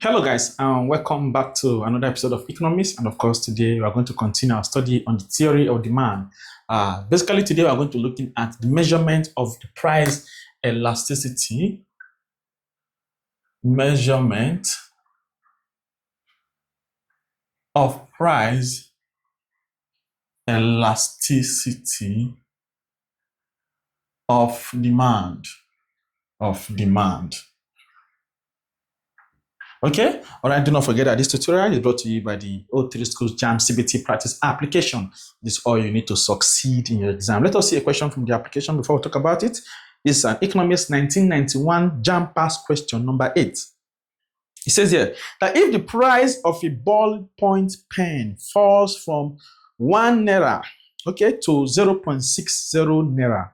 Hello guys, and welcome back to another episode of Economics. And of course, today we are going to continue our study on the theory of demand. Basically, today we are going to look at the measurement of the price elasticity. Measurement of price elasticity of demand. Okay, all right, do not forget that this tutorial is brought to you by the O3 Schools JAMB CBT practice application. This is all you need to succeed in your exam. Let us see a question from the application before we talk about it. This is an Economics 1991 JAMB pass question number 8. It says here that if the price of a ballpoint pen falls from 1 naira, okay, to 0.60 naira,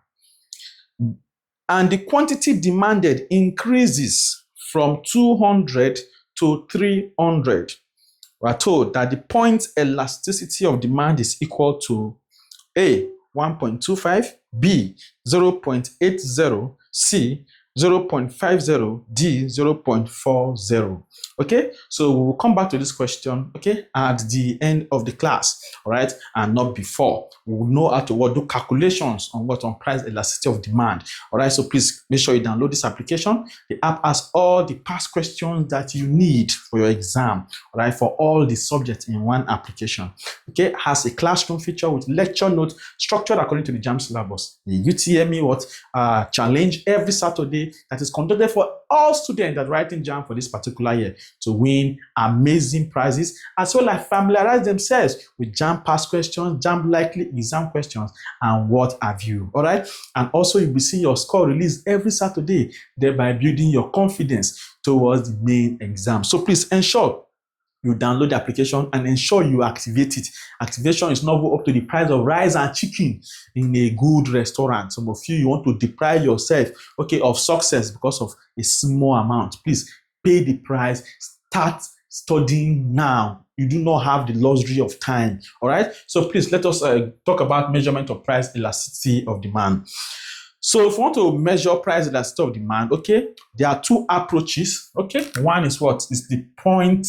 and the quantity demanded increases from 200 to 300, we are told that the point elasticity of demand is equal to A, 1.25, B, 0.80, C, 0.50, D, 0.40. Okay, so we will come back to this question, okay, at the end of the class, all right, and not before. We will know how to do calculations on price elasticity of demand. All right, so please make sure you download this application. The app has all the past questions that you need for your exam, all right, for all the subjects in one application. Okay, it has a classroom feature with lecture notes structured according to the JAMB syllabus. The UTME challenge every Saturday that is conducted for all students that are writing JAMB for this particular year to win amazing prizes, as well as familiarize themselves with JAMB past questions, JAMB likely exam questions, and what have you. All right, and also you'll be seeing your score released every Saturday, thereby building your confidence towards the main exam. So please ensure you download the application and ensure you activate it. Activation is not up to the price of rice and chicken in a good restaurant. Some of you want to deprive yourself, okay, of success because of a small amount. Please pay the price. Start studying now. You do not have the luxury of time. All right. So please let us talk about measurement of price elasticity of demand. So if you want to measure price elasticity of demand, okay, there are two approaches. Okay, one is what is the point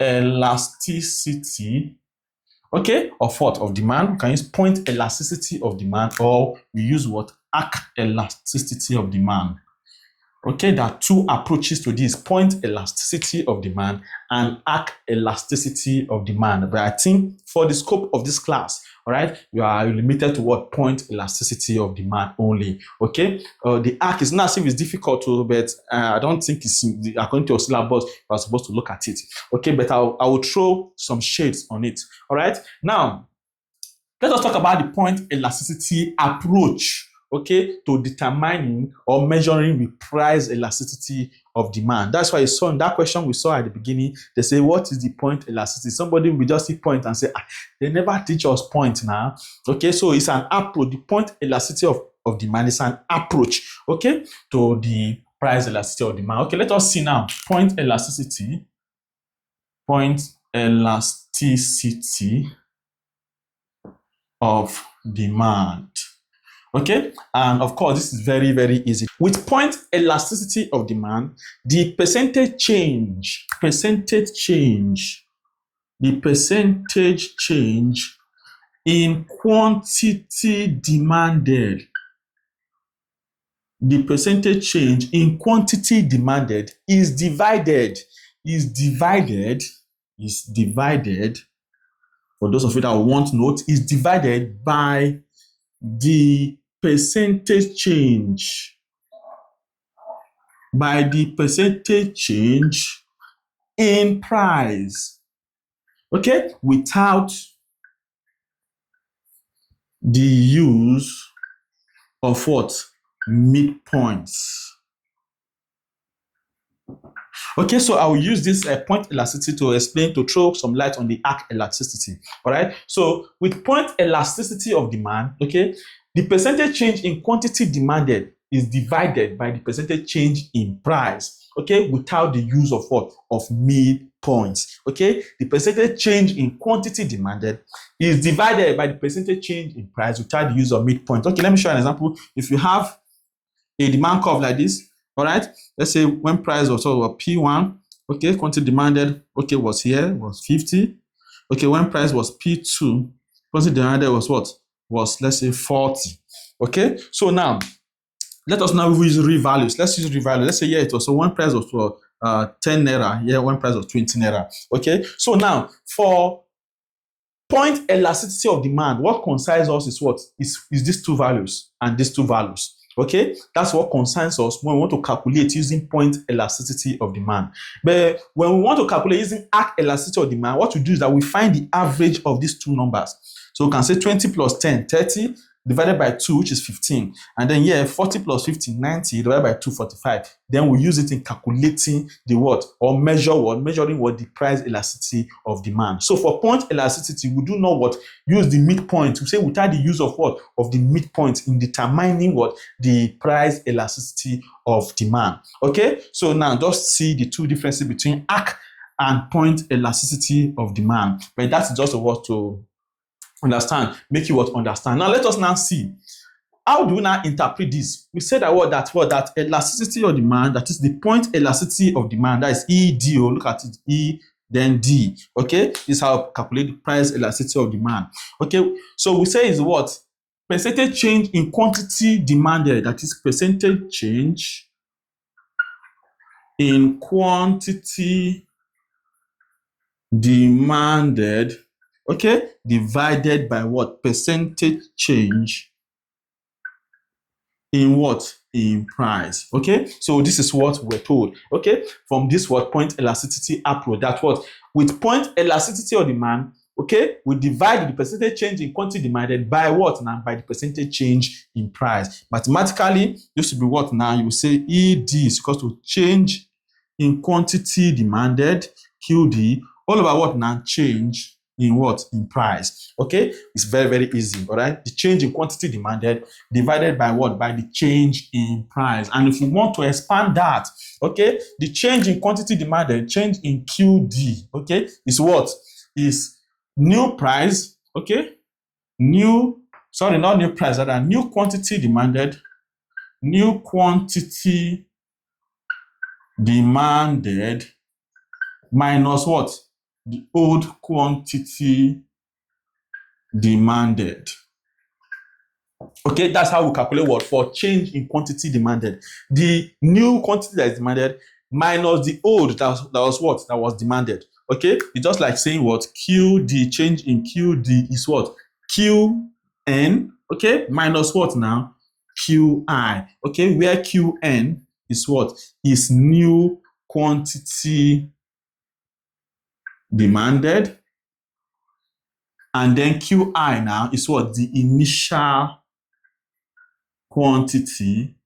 elasticity, okay, of what? Of demand. We can use point elasticity of demand, or we use what? Arc elasticity of demand. Okay, there are two approaches to this: point elasticity of demand and arc elasticity of demand. But I think for the scope of this class, all right, you are limited to what? Point elasticity of demand only. Okay, the arc is not as if it's difficult to, but I don't think it's according to your syllabus. You are supposed to look at it. Okay, but I will throw some shades on it. All right, now let us talk about the point elasticity approach, okay, to determining or measuring the price elasticity of demand. That's why you saw in that question we saw at the beginning, they say, what is the point elasticity? Somebody will just see point and say, they never teach us point now. Okay, so it's an approach. The point elasticity of demand is an approach, okay, to the price elasticity of demand. Okay, let us see now. Point elasticity of demand. Okay, and of course, this is very, very easy. With point elasticity of demand, the percentage change in quantity demanded, is divided, for those of you that want to note, is divided by the percentage change in price, okay, without the use of what? Midpoints. Okay, so I will use this point elasticity to throw some light on the arc elasticity. All right, so with point elasticity of demand, okay, the percentage change in quantity demanded is divided by the percentage change in price, okay, without the use of what? Of midpoints. Okay, the percentage change in quantity demanded is divided by the percentage change in price without the use of midpoint. Okay, let me show you an example. If you have a demand curve like this, all right, let's say when price was P1, okay, quantity demanded, okay, was here, was 50. Okay, when price was P2, quantity demanded was what? Was, let's say, 40. Okay, so now, let us now use real values. Let's use real values. Let's say, yeah, it was, so one price was for 10 naira, yeah, one price was 20 naira. Okay, so now, for point elasticity of demand, what concerns us is what? Is these two values and these two values. Okay, that's what concerns us when we want to calculate using point elasticity of demand. But when we want to calculate using arc elasticity of demand, what we do is that we find the average of these two numbers. So we can say 20 plus 10, 30, divided by 2, which is 15. And then here, 40 plus 50, 90, divided by 2, 45. Then we use it in calculating the what? Or measuring what? The price elasticity of demand. So for point elasticity, we do not what? Use the midpoint. We say without the use of what? Of the midpoint in determining what? The price elasticity of demand. Okay? So now just see the two differences between arc and point elasticity of demand. But that's just a word to understand, make you what? Understand. Now let us now see, how do we now interpret this? We said that elasticity of demand, that is the point elasticity of demand, that is ED. Look at it, E then D. Okay, this is how I calculate the price elasticity of demand. Okay, so we say is what? Percentage change in quantity demanded, that is percentage change in quantity demanded, okay, divided by what? Percentage change in what? In price. Okay, so this is what we're told. Okay, from this what? Point elasticity approach, that what? With point elasticity of demand, okay, we divide the percentage change in quantity demanded by what now? By the percentage change in price. Mathematically, this should be what now? You will say ED is equal to change in quantity demanded, QD, all over what now? Change in what? In price. Okay, it's very, very easy. All right, the change in quantity demanded divided by what? By the change in price. And if you want to expand that, okay, the change in quantity demanded, change in QD, okay, is what? Is new price, okay, not new price, rather new quantity demanded, new quantity demanded minus what? The old quantity demanded. Okay, that's how we calculate what? For change in quantity demanded. The new quantity that is demanded minus the old that was what? That was demanded. Okay, it's just like saying what? QD, change in QD is what? QN, okay, minus what now? QI. Okay, where QN is what? Is new quantity demanded. And then QI now is what? The initial quantity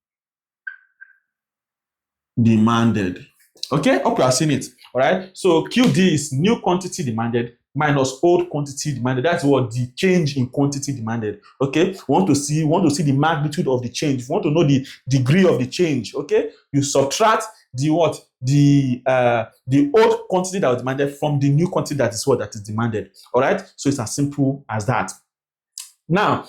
demanded. Okay, hope you are seeing it. All right, so QD is new quantity demanded minus old quantity demanded. That's what? The change in quantity demanded. Okay, we want to see the magnitude of the change. If you want to know the degree of the change, okay, you subtract the what? The old quantity that was demanded from the new quantity that is what? That is demanded. All right, so it's as simple as that. Now,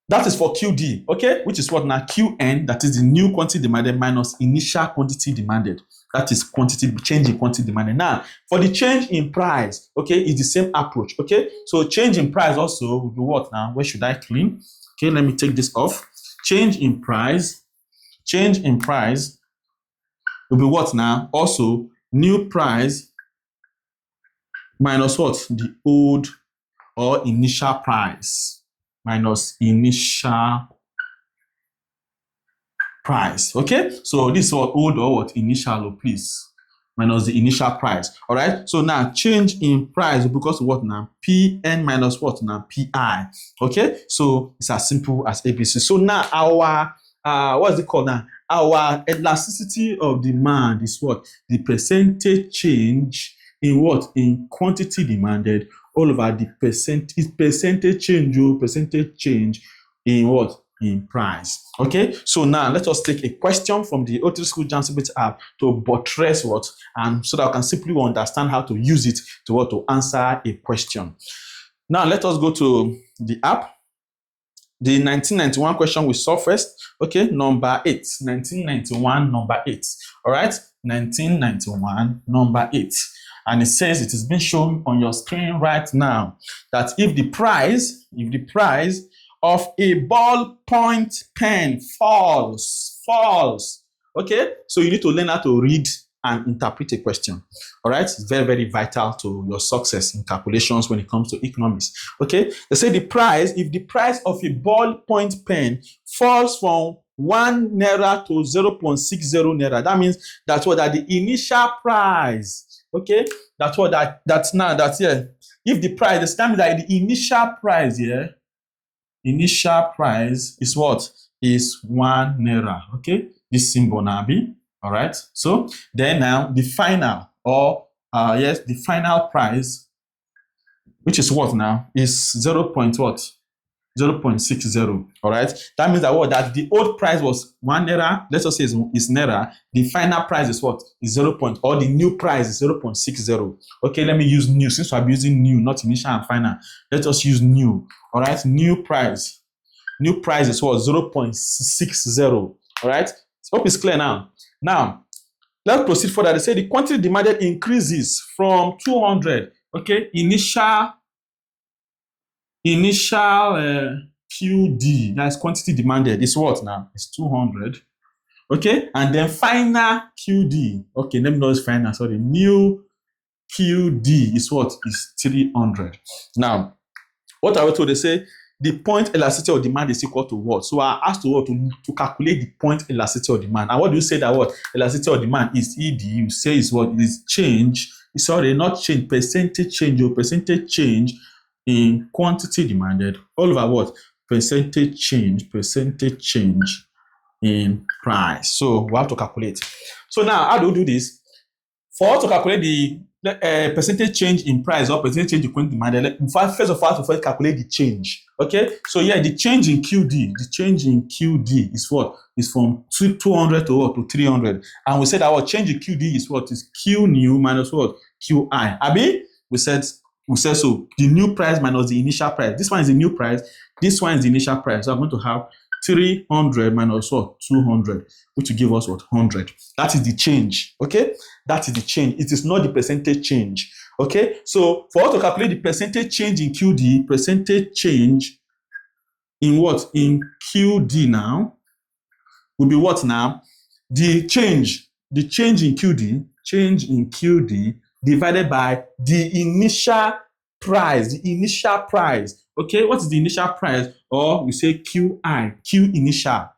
that is for QD, okay, which is what now? QN, that is the new quantity demanded minus initial quantity demanded. That is change in quantity demanded. Now, for the change in price, okay, it's the same approach, okay? So change in price also will be what now? Where should I clean? Okay, let me take this off. Change in price will be what now? Also, new price minus what? The old or initial price minus initial price. Okay, so this is what? Old or what? Initial, please, minus the initial price. All right, so now change in price because of what now? PN minus what now? PI. Okay, so it's as simple as ABC. So now our what's it called now? Our elasticity of demand is what? The percentage change in what? In quantity demanded all over the percentage change in what? In price. Okay, so now let us take a question from the O3 School JAMB CBT app to buttress what, and so that I can simply understand how to use it to what? To answer a question. Now let us go to the app. The 1991 question we saw first. Okay, number 8. 1991, number 8. All right. 1991, number 8. And it says it is being shown on your screen right now that if the price of a ballpoint pen falls, okay? So you need to learn how to read and interpret a question. All right, it's very, very vital to your success in calculations when it comes to economics. Okay, they say if the price of a ballpoint pen falls from 1 naira to 0.60 naira, that means that's what the initial price. Okay, that's here. If the price, that means that the initial price here, initial price is what? Is 1 naira. Okay, this symbol now be. All right. So then now the final the final price, which is what now is 0.60. All right. That means that that the old price was 1 naira. Let's just say is naira. The final price is what? Is 0. Or the new price is 0.60. Okay. Let me use new since I'm using new, not initial and final. Let us use new. All right. New price. New price is what? 0.60. All right. Hope it's clear now. Now, let's proceed further. They say the quantity demanded increases from 200. Okay, initial QD, that's quantity demanded, is what now? It's 200. Okay, and then final QD. Okay, let me know it's final. Sorry, new QD is what? Is 300. Now, what are we told? They say the point elasticity of demand is equal to what? So I asked to calculate the point elasticity of demand. And what do you say that what? Elasticity of demand is ED. You say is what? Is change. Sorry, not change. Percentage change or percentage change in quantity demanded. All over what? Percentage change in price. So we have to calculate. So now, how do we do this? For us to calculate the percentage change in price or percentage change in quantity demanded, first of all, to calculate the change. Okay, so yeah, the change in QD, is what? Is from 200 to what? To 300. And we said our change in QD is what? Is Q new minus what? QI. Abi, we said so. The new price minus the initial price. This one is the new price. This one is the initial price. So I'm going to have 300 minus what? 200, which will give us what? 100. That is the change. Okay, that is the change. It is not the percentage change. Okay, so for us to calculate the percentage change in QD, percentage change in what? In QD now will be what now? The change in QD divided by the initial price. Okay, what is the initial price? Or we say QI, Q initial,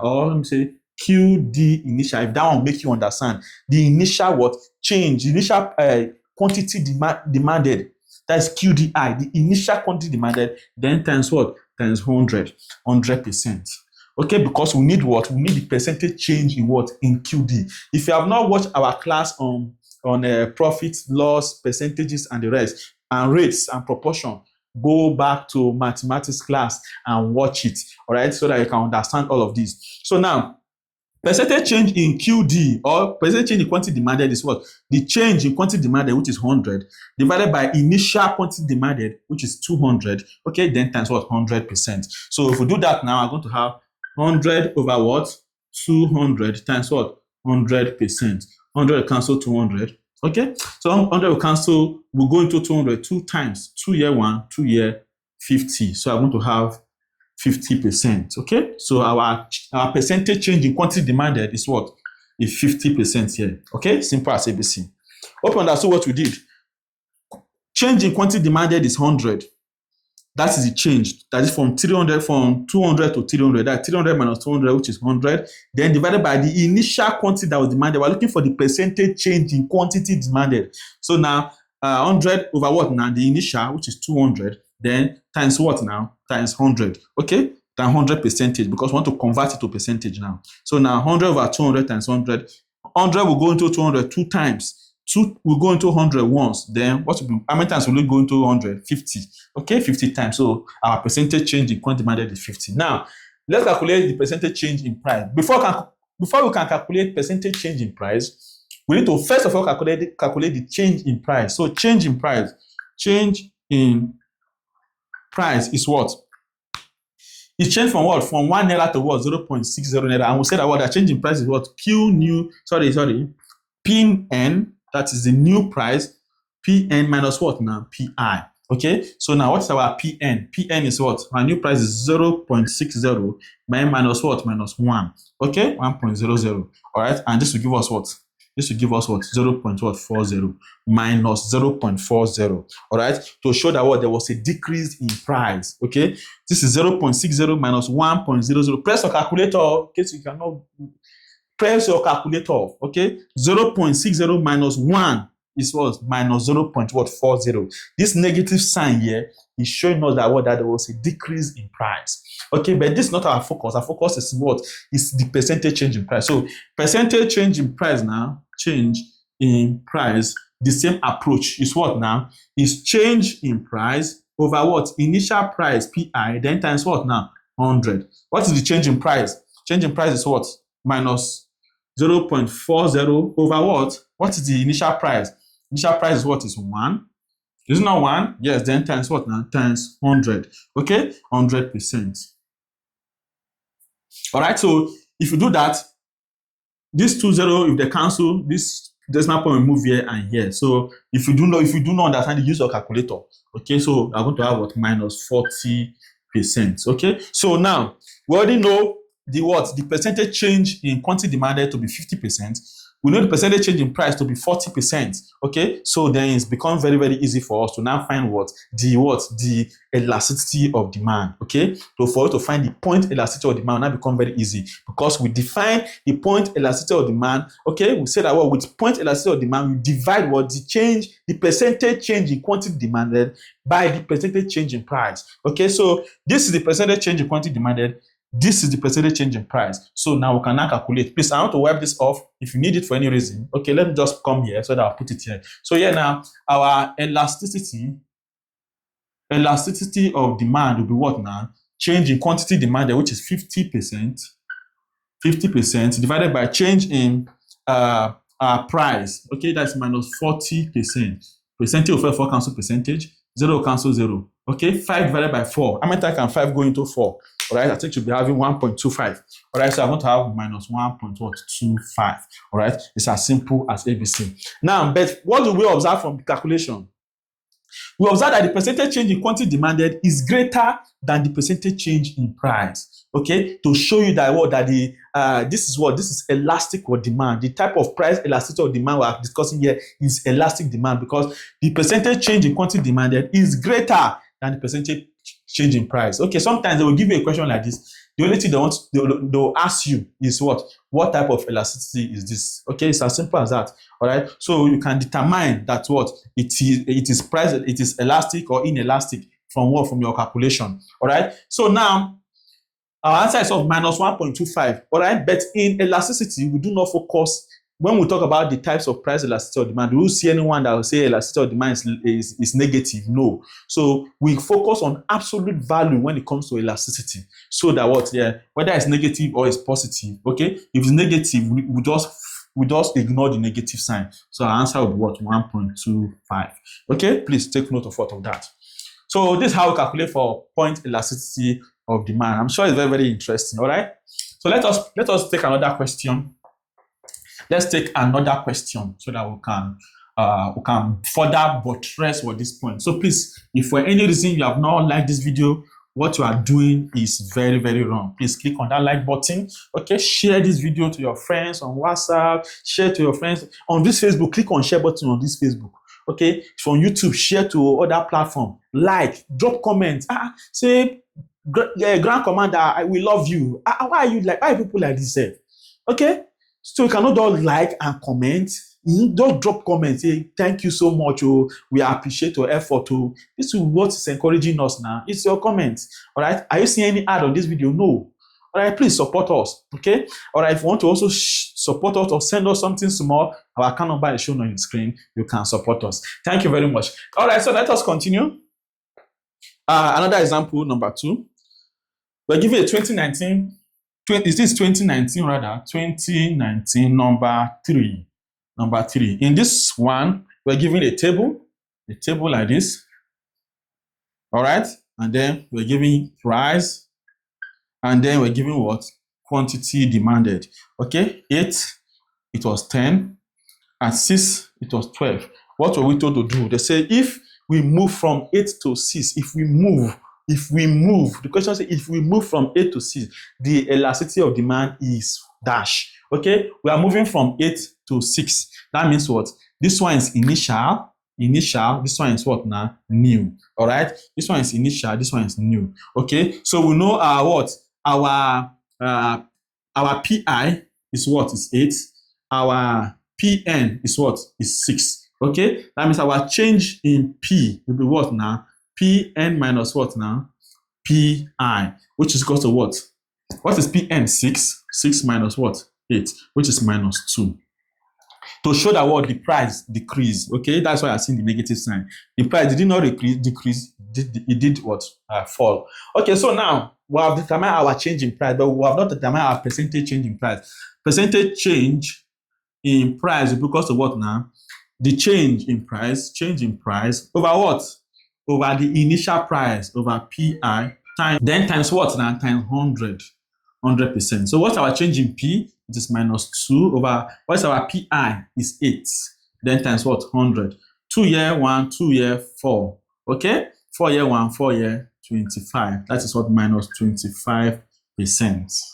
or let me say QD initial. If that one makes you understand, the initial what? Change, initial quantity demanded. That is QDI, the initial quantity demanded, then times what? Times 100%. Okay, because we need what? We need the percentage change in what? In QD. If you have not watched our class on profit, loss, percentages, and the rest, and rates and proportion, go back to mathematics class and watch it. All right, so that you can understand all of this. So now, percentage change in QD or percentage change in quantity demanded is what? The change in quantity demanded, which is 100, divided by initial quantity demanded, which is 200. Okay, then times what? 100%. So if we do that now, I'm going to have 100 over what? 200 times what? 100%. 100 cancel 200. Okay, so 100 will cancel, we'll go into 200 2 times, 2 year 1, 2 year 50. So I'm going to have 50%. Okay, so our percentage change in quantity demanded is what? Is 50% here. Okay, simple as ABC. Hope you understood what we did. Change in quantity demanded is 100. That is the change. That is from 200 to 300. That 300 minus 200, which is 100. Then divided by the initial quantity that was demanded. We're looking for the percentage change in quantity demanded. So now 100 over what now? The initial, which is 200. Then times what now? Times 100. Okay? Then 100 percentage, because we want to convert it to percentage now. So now 100 over 200 times 100. 100 will go into 200 2 times. 2 will go into 100 once. Then what will be, how many times will it go into 100? 50. Okay, 50 times. So our percentage change in quantity demanded is 50. Now, let's calculate the percentage change in price. Before we can calculate percentage change in price, we need to first of all calculate the change in price. So change in price is what? It changed from what? From 1 naira to what? 0.60 naira. And we said that what? The change in price is what? PN, that is the new price. PN minus what now? PI. Okay, so now what is our PN? PN is what? Our new price is 0.60 minus what? Minus 1. Okay, 1.00. All right, and this will give us what? This will give us what? 0.40 minus 0.40. All right, to show that what? There was a decrease in price. Okay, this is 0.60 minus 1.00. Press your calculator in case you cannot. Press your calculator. Okay, 0.60 minus 1 is what? Minus 0.40. This negative sign here is showing us that what? That there was a decrease in price. Okay, but this is not our focus. Our focus is what? Is the percentage change in price. So percentage change in price now, change in price, the same approach is what now? Is change in price over what? Initial price, PI, then times what now? 100. What is the change in price? Change in price is what? Minus 0.40 over what? What is the initial price? Initial price is what? Is 1. Is it not 1? Yes, then times what now? Times 100. Okay, 100%. All right, so if you do that, this 20, if they cancel, this decimal point will move here and here. So if you do not understand, use your calculator. Okay, so I'm going to have what? Minus 40%. Okay, so now we already know the what? The percentage change in quantity demanded to be 50%. We know the percentage change in price to be 40%. Okay, so then it's become very, very easy for us to now find what? The elasticity of demand. Okay, so for us to find the point elasticity of demand now become very easy because we define the point elasticity of demand. Okay, we say that what? With point elasticity of demand, we divide what? The percentage change in quantity demanded by the percentage change in price. Okay, so this is the percentage change in quantity demanded. This is the percentage change in price. So now we can now calculate. Please, I want to wipe this off if you need it for any reason. Okay, let me just come here so that I'll put it here. So here now, our elasticity of demand will be what now? Change in quantity demanded, which is 50%. 50% divided by change in price. Okay, that's minus 40%. Percentage of 4 cancel percentage. 0 cancel 0. Okay, 5 divided by 4. How many times can 5 go into 4? All right, I think you'll be having 1.25. All right, so I'm going to have minus 1.25. All right, it's as simple as ABC. Now, but what do we observe from the calculation? We observe that the percentage change in quantity demanded is greater than the percentage change in price. Okay, to show you that what? That this is elastic or demand. The type of price elasticity of demand we are discussing here is elastic demand because the percentage change in quantity demanded is greater than the percentage change in price. Okay, sometimes they will give you a question like this. The only thing they'll ask you is what type of elasticity is this? Okay, it's as simple as that. All right, so you can determine that what it is price, it is elastic or inelastic from what? From your calculation. All right, so now our answer is of minus 1.25. All right, but in elasticity, we do not focus. When we talk about the types of price elasticity of demand, do you see anyone that will say elasticity of demand is negative? No. So we focus on absolute value when it comes to elasticity. So that what? Yeah, whether it's negative or it's positive. Okay, if it's negative, we just ignore the negative sign. So our answer will be what? 1.25. Okay, please take note of what of that. So this is how we calculate for point elasticity of demand. I'm sure it's very, very interesting. All right. So let us take another question. Let's take another question so that we can further buttress what this point. So please, if for any reason you have not liked this video, what you are doing is very, very wrong. Please click on that like button. Okay, share this video to your friends on WhatsApp. Share to your friends on this Facebook. Click on share button on this Facebook. Okay, from YouTube, share to other platform. Like, drop comments. Say, Grand Commander, we love you. Why are you like? Why are people like this? Okay. So you cannot just like and comment. Don't drop comments. Say, thank you so much. We appreciate your effort. This is what is encouraging us now. It's your comments. All right. Are you seeing any ad on this video? No. All right. Please support us. Okay. All right. If you want to also support us or send us something small, our account number is shown on the screen. You can support us. Thank you very much. All right. So let us continue. Another example, number 2. We're giving a 2019. This is 2019 rather. 2019 number 3. Number 3. In this one, we're giving a table like this. All right, and then we're giving price, And then we're given what? Quantity demanded. Okay, 8, it was 10. At 6, it was 12. What were we told to do? They say if we move from 8 to 6, if we move, the question says if we move from 8 to 6, the elasticity of demand is dash. Okay, we are moving from 8 to 6. That means what? This one is initial. This one is what now? New. All right, this one is initial, this one is new. Okay, so we know our what? Our PI is what? Is 8. Our PN is what? Is 6. Okay, that means our change in P will be what now? PN minus what now? PI, which is equal to what? What is PN? 6. 6 minus what? 8, which is minus 2. To show that what? The price decreased. Okay, that's why I seen the negative sign. The price did not decrease. It did what? Fall. Okay, so now we have determined our change in price, but we have not determined our percentage change in price. Percentage change in price because of what now? The change in price over what? Over the initial price over PI times what now? Times 100%. So what's our change in P? It is minus 2 over what's our PI is 8. Then times what? 100. 2 year 1, 2 year 4. Okay? 4 year 1, 4 year 25. That is what? Minus 25%.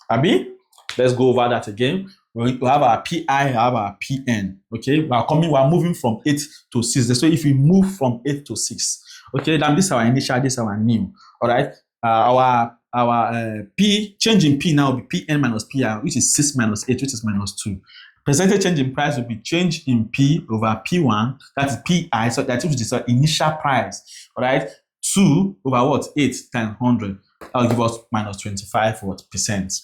Abi? Let's go over that again. We have our PI, we have our PN. Okay, we are moving from 8 to 6. So if we move from 8 to 6, okay, then this is our initial, this is our new. All right, our P change in P now will be PN minus PI, which is 6 minus 8, which is minus 2. Percentage change in price will be change in P over P1, that is PI, so that is the initial price. All right, 2 over what? 8 times 100. That will give us minus 25%.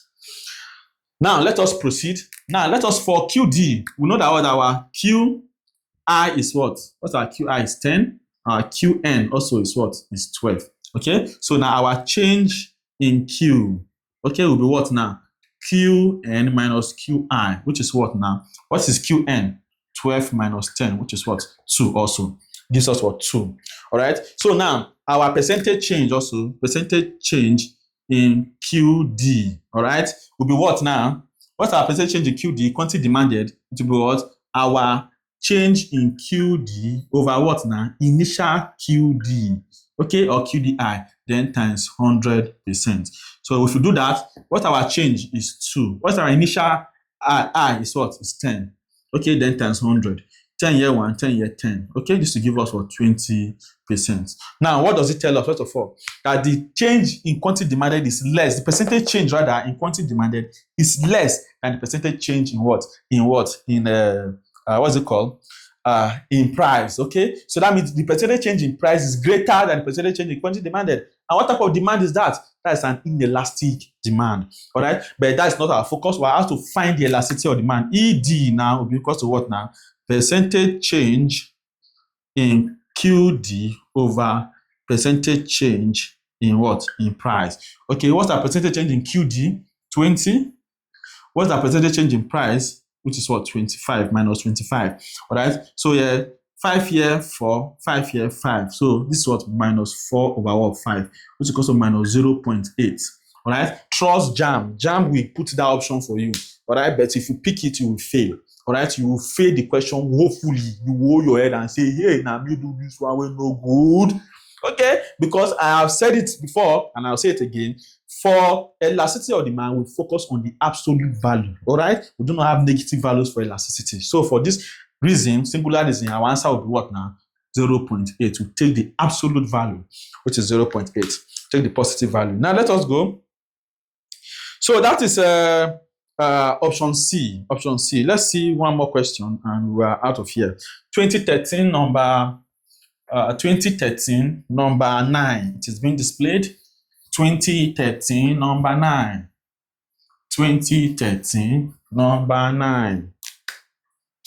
Now, let us proceed. Now, let us for QD. We know that what our QI is what? What's our QI is 10. Our QN also is what? Is 12. Okay? So now our change in Q, okay, will be what now? QN minus QI, which is what now? What is QN? 12 minus 10, which is what? 2 also. Gives us what? 2. All right? So now, our percentage change also, percentage change in QD, all right, will be what now? What's our percentage change in QD? Quantity demanded. It will be what? Our change in QD over what now? Initial QD, okay, or QDI, then times 100%. So if we do that, what our change is 2. What's our initial I is what? Is 10. Okay, then times 100. 10 year 1, 10 year 10. Okay, this will give us what? 20%. Now, what does it tell us? First of all, that the change in quantity demanded is less. The percentage change rather in quantity demanded is less than the percentage change in what? In what's it called? In price. Okay, so that means the percentage change in price is greater than the percentage change in quantity demanded. And what type of demand is that? That is an inelastic demand. All right, but that is not our focus. We have to find the elasticity of demand. ED now will be equal to what now? Percentage change in QD over percentage change in what? In price. Okay, what's our percentage change in QD? 20. What's our percentage change in price? Which is what? 25 minus 25. All right, so yeah, 5 year 4, 5 year 5. So this is what? Minus 4 over what? 5, which is also minus 0.8. All right, trust JAMB. JAMB will put that option for you. All right, but if you pick it, you will fail. All right, you will fail the question. Hopefully, you hold your head and say, hey, now me do this one, we're no good. Okay, because I have said it before and I'll say it again. For elasticity of demand, we focus on the absolute value. All right, we do not have negative values for elasticity. So for this reason, singular reason, our answer will be what now? 0.8. We take the absolute value, which is 0.8. Take the positive value. Now let us go. So that is option C. Option C. Let's see one more question and we're out of here. 2013 number 9. It is being displayed. 2013 number 9. 2013 number 9.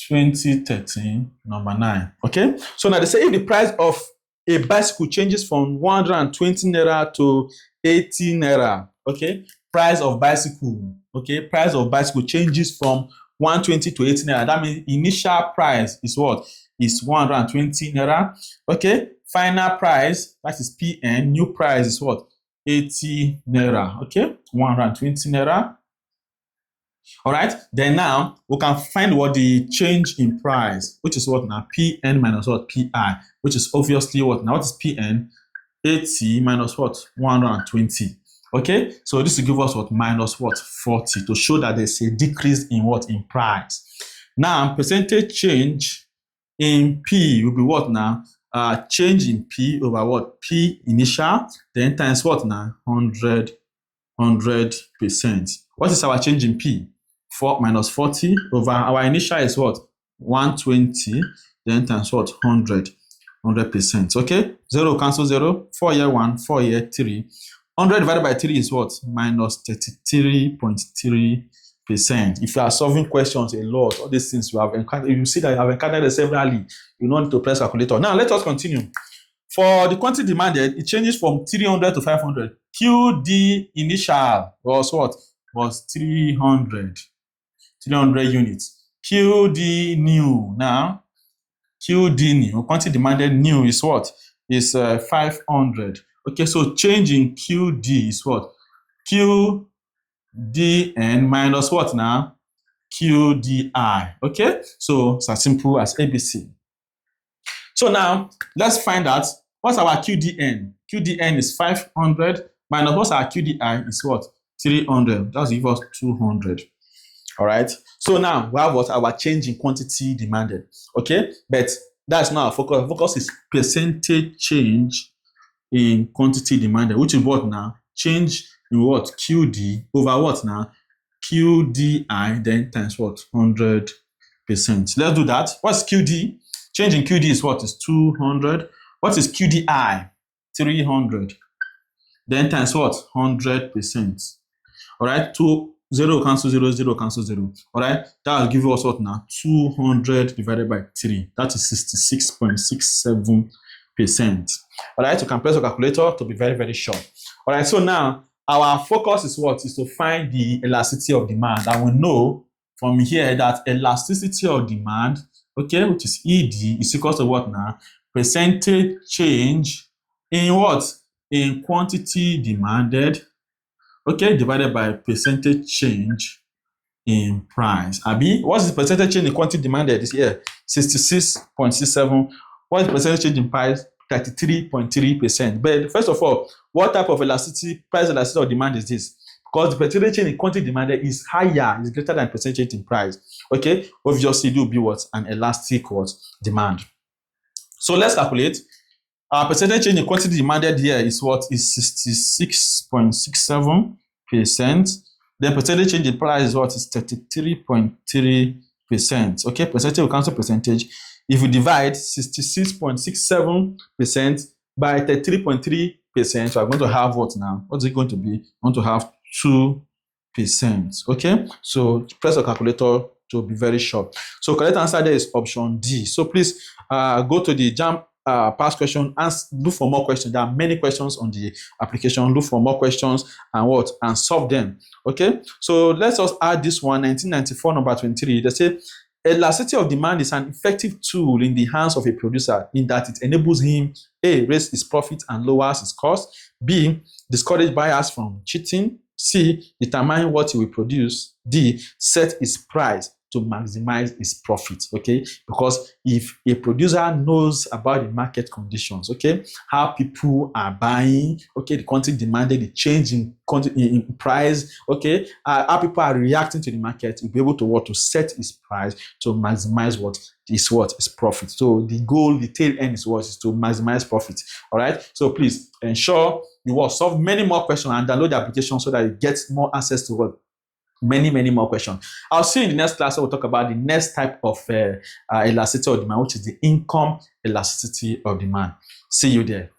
2013 number 9. Okay. So now they say if the price of a bicycle changes from 120 naira to 80 naira. Okay. Price of bicycle. Okay. Price of bicycle changes from 120 to 80 naira. That means initial price is what? Is 120 naira. Okay. Final price, that is PN. New price is what? 80 naira. Okay, 120 naira. All right, then now we can find what the change in price, which is what now PN minus what PI, which is obviously what now, what is PN? 80 minus what 120. Okay, so this will give us what minus what 40 to show that there's a decrease in what in price. Now percentage change in P will be what now? Change in P over what P initial, then times what now 100%. What is our change in P? 4 minus 40 over our initial is what 120, then times what 100%. Okay, 0 cancel 0, 4 here 1, 4 here 3. 100 divided by 3 is what? Minus 33.3%. If you are solving questions a lot, all these things you have encountered, you see that you have encountered severally, you don't need to press calculator. Now let us continue. For the quantity demanded, it changes from 300 to 500. QD initial was what? Was 300 units. QD new now. QD new, quantity demanded new is what? Is 500. Okay, so change in QD is what? QDN minus what now? QDI. Okay, so it's as simple as ABC. So now let's find out what's our QDN. QDN is 500 minus what's our QDI is what? 300. That's give us 200. All right. So now we have what our change in quantity demanded. Okay, but that's not our focus. Our focus is percentage change in quantity demanded, which is what now? Change in what? QD over what now? QDI then times what? 100%. Let's do that. What's QD? Change in QD is what? Is 200. What is QDI? 300. Then times what? 100%. All right. 0 cancel 0, 0 cancel 0. All right. That will give us what now? 200 divided by 3. That is 66.67%. All right. You can press your calculator to be very, very sure. All right. So now our focus is what? Is to find the elasticity of demand. And we know from here that elasticity of demand, okay, which is ED, is equal to what now? Percentage change in what? In quantity demanded, okay, divided by percentage change in price. Abi, what's the percentage change in quantity demanded this year? 66.67. What's the percentage change in price? 33.3%. But first of all, what type of price elasticity of demand is this? Because the percentage change in quantity demanded is higher, is greater than percentage change in price. Okay, obviously it will be what? An elastic what? Demand. So let's calculate. Our percentage change in quantity demanded here is what? Is 66.67%. Then percentage change in price is what? Is 33.3%. Okay, percentage will cancel percentage. If we divide 66.67% by 33.3%, we are going to have what now? What's it going to be? We're going to have 2%. Okay, so press the calculator to be very sure. So correct answer there is option D. So please go to the JAMB past question and look for more questions. There are many questions on the application. Look for more questions and solve them. Okay, so let's just add this one. 1994 number 23. They say elasticity of demand is an effective tool in the hands of a producer in that it enables him A, raise his profit and lowers his cost, B, discourage buyers from cheating, C, determine what he will produce, D, set his price to maximize his profit. Okay, because if a producer knows about the market conditions, okay, how people are buying, okay, the quantity demanded, the change in price, okay, how people are reacting to the market, you'll be able to set his price to maximize his profit. So the goal, the tail end is what? Is to maximize profit. All right, so please ensure you will solve many more questions and download the application so that you get more access to many more questions. I'll see you in the next class. We'll talk about the next type of elasticity of demand, which is the income elasticity of demand. See you there.